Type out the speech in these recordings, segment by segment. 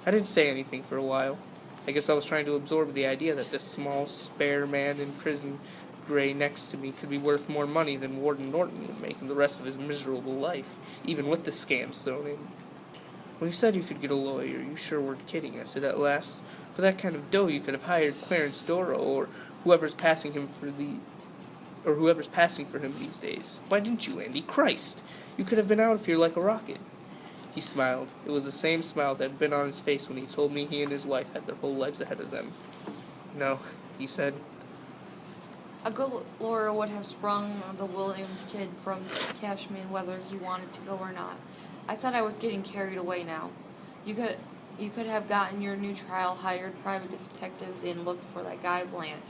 I didn't say anything for a while. I guess I was trying to absorb the idea that this small, spare man in prison gray next to me could be worth more money than Warden Norton would make in the rest of his miserable life, even with the scams thrown in. When you said you could get a lawyer, you sure weren't kidding, I said at last. For that kind of dough, you could have hired Clarence Doro or whoever's passing for him these days. Why didn't you, Andy? Christ! You could have been out of here like a rocket. He smiled. It was the same smile that had been on his face when he told me he and his wife had their whole lives ahead of them. No, he said. A good lawyer would have sprung the Williams kid from Cashman whether he wanted to go or not. I thought I was getting carried away now. You could have gotten your new trial, hired private detectives, and looked for that guy Blanche,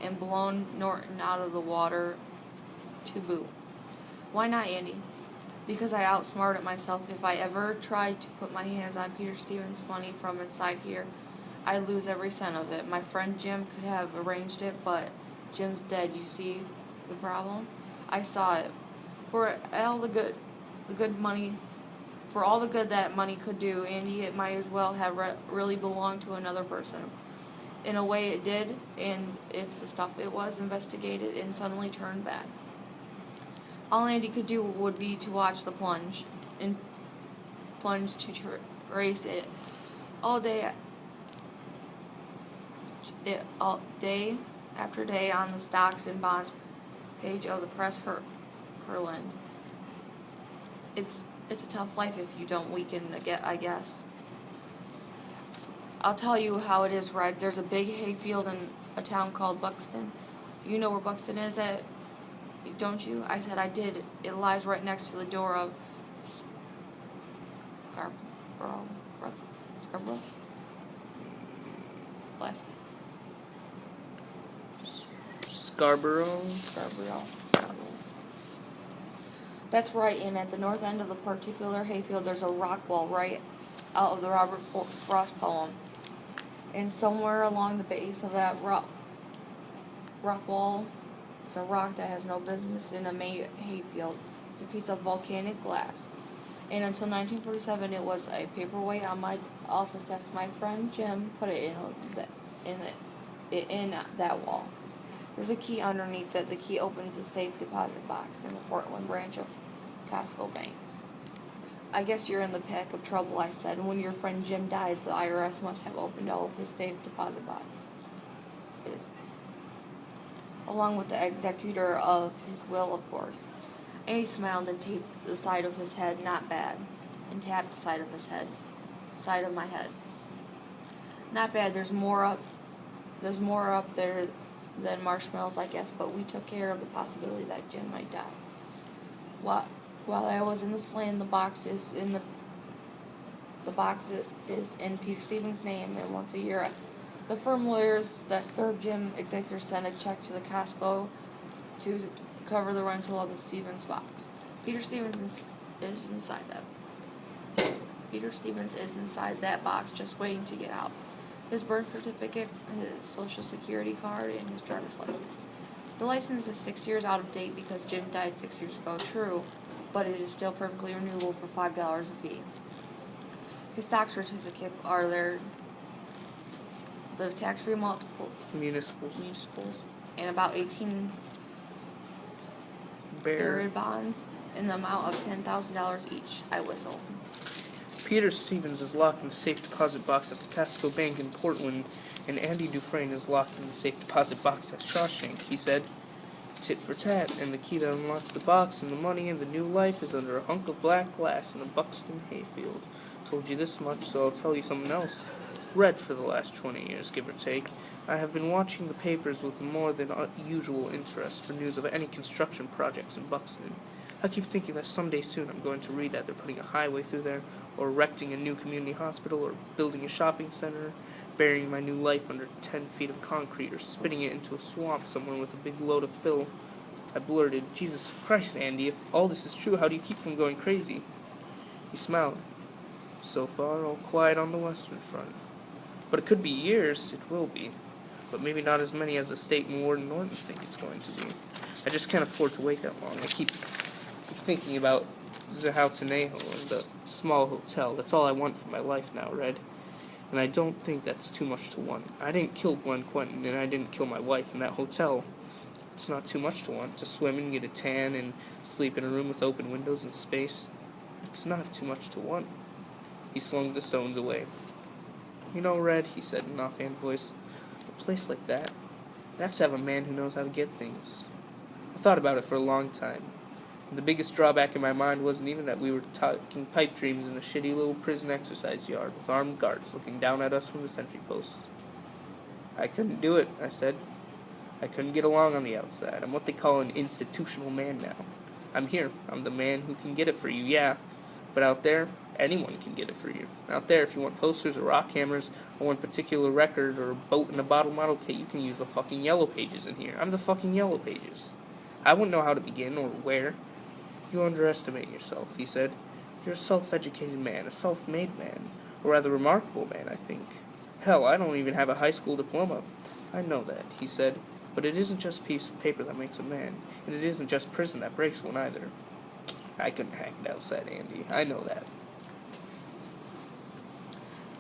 and blown Norton out of the water to boot. Why not, Andy? Because I outsmarted myself. If I ever tried to put my hands on Peter Stevens' money from inside here, I'd lose every cent of it. My friend Jim could have arranged it, but Jim's dead. You see the problem? I saw it. For all the good that money could do, Andy, it might as well have really belonged to another person. In a way, it did, and if the stuff it was investigated and suddenly turned bad. All Andy could do would be to watch the plunge to trace it all day after day on the stocks and bonds page of the Press Herland. It's a tough life if you don't weaken, I guess. I'll tell you how it is, Red. There's a big hayfield in a town called Buxton. You know where Buxton is at, don't you? I said I did. It lies right next to the door of Scarborough? Last Scarborough? That's right, and at the north end of the particular hayfield there's a rock wall right out of the Robert Frost poem. And somewhere along the base of that rock wall is a rock that has no business in a hayfield. It's a piece of volcanic glass. And until 1947 it was a paperweight on my office desk. My friend Jim put it in that wall. There's a key underneath it. The key opens the safe deposit box in the Portland branch of Costco Bank. I guess you're in the pack of trouble, I said. When your friend Jim died, the IRS must have opened all of his safe deposit boxes, along with the executor of his will, of course. And he smiled and tapped the side of his head. Not bad. And tapped the side of my head. Not bad. There's more up there than marshmallows, I guess, but we took care of the possibility that Jim might die. While I was in the slam, the box is in Peter Stevens' name, and once a year, the firm lawyers that served Jim executors send a check to the Costco to cover the rental of the Stevens box. Peter Stevens is inside that box, just waiting to get out. His birth certificate, his social security card, and his driver's license. The license is 6 years out of date because Jim died 6 years ago, true, but it is still perfectly renewable for $5 a fee. His stock certificate are there, the tax-free municipals, and about 18 bearer bonds in the amount of $10,000 each. I whistled. Peter Stevens is locked in the safe deposit box at the Costco Bank in Portland, and Andy Dufresne is locked in the safe deposit box at Shawshank, he said. Tit for tat, and the key that unlocks the box and the money and the new life is under a hunk of black glass in a Buxton hayfield. Told you this much, so I'll tell you something else. Red for the last 20 years, give or take. I have been watching the papers with more than usual interest for news of any construction projects in Buxton. I keep thinking that someday soon I'm going to read that they're putting a highway through there, or erecting a new community hospital, or building a shopping center, burying my new life under 10 feet of concrete, or spitting it into a swamp somewhere with a big load of fill. I blurted, Jesus Christ, Andy, if all this is true, how do you keep from going crazy? He smiled. So far, all quiet on the Western Front. But it could be years, it will be. But maybe not as many as the state and Warden Norton think it's going to be. I just can't afford to wait that long. I keep thinking about Zahoutanejo and the small hotel. That's all I want for my life now, Red. And I don't think that's too much to want. I didn't kill Glenn Quentin, and I didn't kill my wife in that hotel. It's not too much to want. To swim and get a tan and sleep in a room with open windows and space. It's not too much to want. He slung the stones away. You know, Red, he said in an offhand voice, a place like that, you'd have to have a man who knows how to get things. I thought about it for a long time. And the biggest drawback in my mind wasn't even that we were talking pipe dreams in a shitty little prison exercise yard with armed guards looking down at us from the sentry posts. I couldn't do it, I said. I couldn't get along on the outside. I'm what they call an institutional man now. I'm here. I'm the man who can get it for you, yeah. But out there, anyone can get it for you. Out there, if you want posters or rock hammers or one particular record or a boat in a bottle model kit, you can use the fucking Yellow Pages in here. I'm the fucking Yellow Pages. I wouldn't know how to begin or where. You underestimate yourself, he said. You're a self-educated man, a self-made man. A rather remarkable man, I think. Hell, I don't even have a high school diploma. I know that, he said. But it isn't just a piece of paper that makes a man. And it isn't just prison that breaks one either. I couldn't hack it out, said Andy. I know that.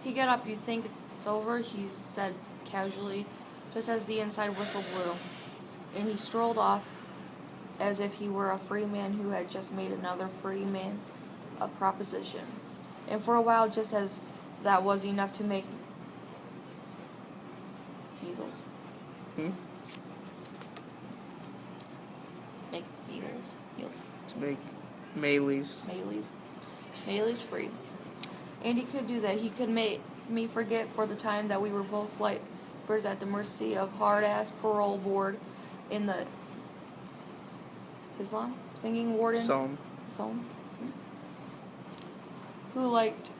He got up. You think it's over? He said casually, just as the inside whistle blew. And he strolled off as if he were a free man who had just made another free man a proposition. And for a while, just as that was enough to make measles. Make measles. To make Melees. Melee's free. And he could do that. He could make me forget for the time that we were both lifers at the mercy of hard-ass parole board in the Islam singing warden. Psalm. Who liked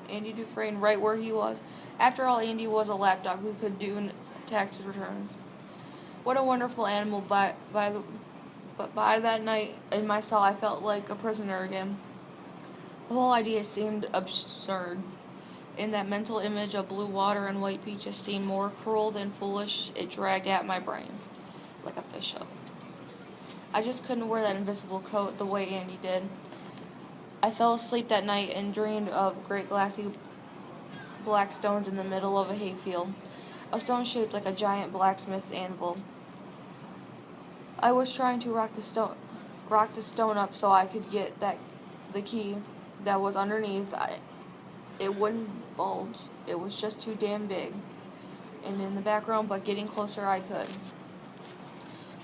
Andy Dufresne right where he was. After all, Andy was a lapdog who could do tax returns. What a wonderful animal! But by that night in my cell, I felt like a prisoner again. The whole idea seemed absurd. In that mental image of blue water and white peaches seemed more cruel than foolish. It dragged at my brain like a fish hook. I just couldn't wear that invisible coat the way Andy did. I fell asleep that night and dreamed of great glassy black stones in the middle of a hayfield, a stone shaped like a giant blacksmith's anvil. I was trying to rock the stone up so I could get the key that was underneath. It wouldn't bulge. It was just too damn big. And in the background, but getting closer, I could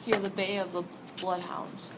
hear the bay of the bloodhounds.